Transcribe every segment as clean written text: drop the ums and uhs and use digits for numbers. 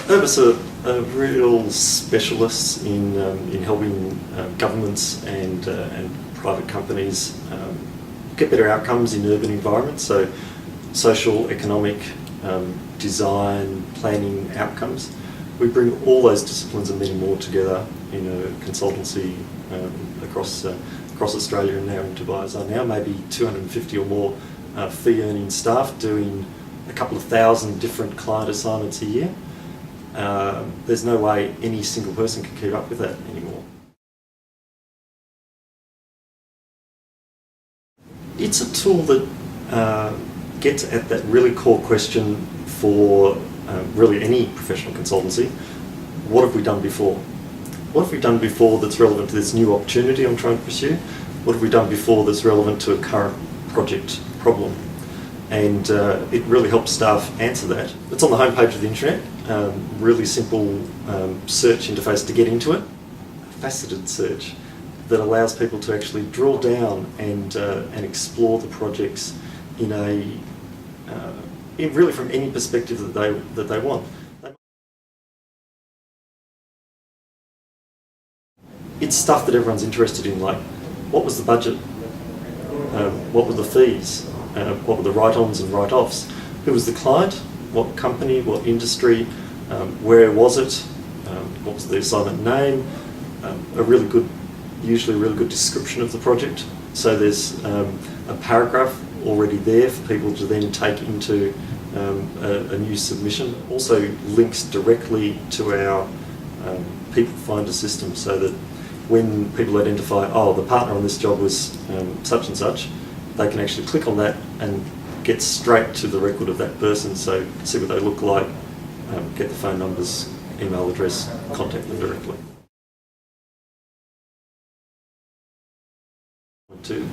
Urbis are real specialists in helping governments and private companies get better outcomes in urban environments, so social, economic, design, planning outcomes. We bring all those disciplines and many more together in a consultancy across Australia and now in Dubai as are now, maybe 250 or more fee-earning staff doing a couple of thousand different client assignments a year. There's no way any single person can keep up with that anymore. It's a tool that gets at that really core question for really any professional consultancy. What have we done before? What have we done before that's relevant to this new opportunity I'm trying to pursue? What have we done before that's relevant to a current project problem? And it really helps staff answer that. It's on the homepage of the Intranet. Really simple search interface to get into it. A faceted search that allows people to actually drill down and explore the projects in really from any perspective that they want. It's stuff that everyone's interested in, like what was the budget, what were the fees, what were the write-ons and write-offs, who was the client, what company, what industry, where was it, what was the assignment name, usually a really good description of the project. So there's a paragraph already there for people to then take into a new submission. Also links directly to our people finder system, so that when people identify, oh, the partner on this job was such and such, they can actually click on that and get straight to the record of that person, so see what they look like, get the phone numbers, email address, contact them directly.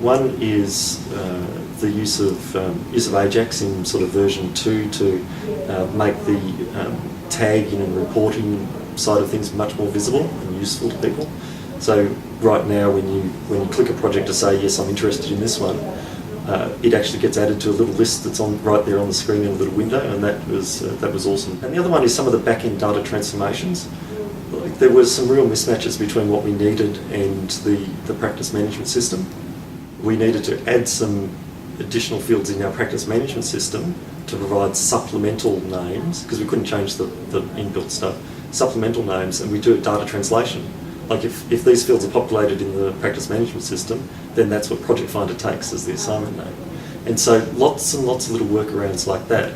One is the use of Ajax in sort of version 2 to make the tagging and reporting side of things much more visible and useful to people. So right now, when you click a project to say yes, I'm interested in this one, it actually gets added to a little list that's right there on the screen in a little window, and that was awesome. And the other one is some of the back-end data transformations. There was some real mismatches between what we needed and the practice management system. We needed to add some additional fields in our practice management system to provide supplemental names, because we couldn't change the inbuilt stuff, supplemental names, and we do a data translation. Like if these fields are populated in the practice management system, then that's what Project Finder takes as the assignment name. And so lots and lots of little workarounds like that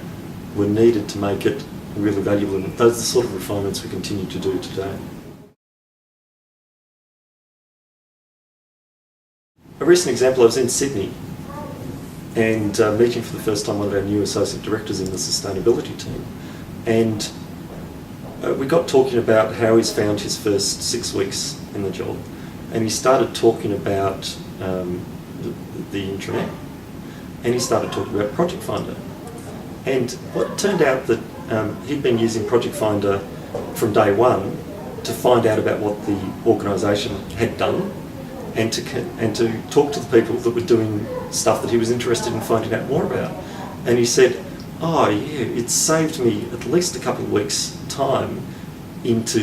were needed to make it really valuable, and those are the sort of refinements we continue to do today. A recent example, I was in Sydney and meeting for the first time one of our new associate directors in the sustainability team, and we got talking about how he's found his first 6 weeks in the job, and he started talking about the Intranet, and he started talking about Project Finder. And what turned out that he'd been using Project Finder from day one to find out about what the organisation had done, and to talk to the people that were doing stuff that he was interested in finding out more about. And he said, oh yeah, it saved me at least a couple of weeks' time that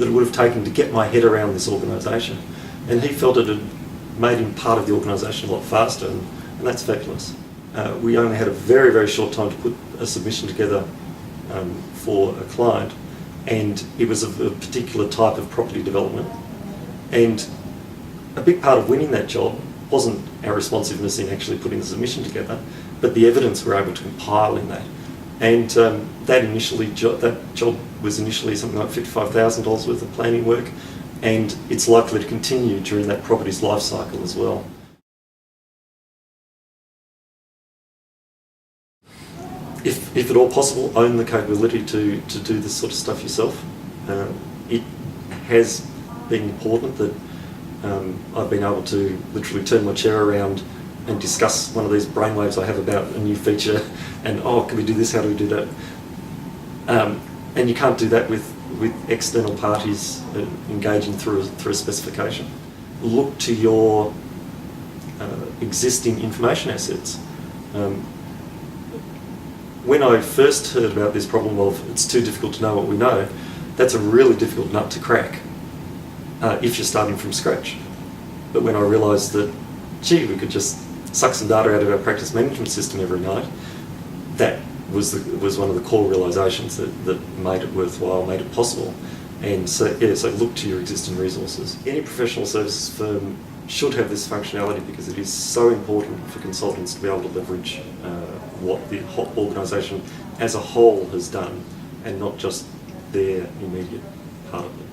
it would have taken to get my head around this organisation. And he felt it had made him part of the organisation a lot faster, and that's fabulous. We only had a very, very short time to put a submission together for a client, and it was of a particular type of property development. And a big part of winning that job wasn't our responsiveness in actually putting the submission together, but the evidence we were able to compile in that. And that job was initially something like $55,000 worth of planning work, and it's likely to continue during that property's life cycle as well. If at all possible, own the capability to do this sort of stuff yourself. It has been important that I've been able to literally turn my chair around and discuss one of these brainwaves I have about a new feature, and oh, can we do this, how do we do that? And you can't do that with external parties engaging through a specification. Look to your when I first heard about this problem of it's too difficult to know what we know, that's a really difficult nut to crack if you're starting from scratch. But when I realised that, gee, we could just suck some data out of our practice management system every night, that was one of the core realisations that made it worthwhile, made it possible. And so look to your existing resources. Any professional services firm should have this functionality because it is so important for consultants to be able to leverage what the organisation as a whole has done and not just their immediate part of it.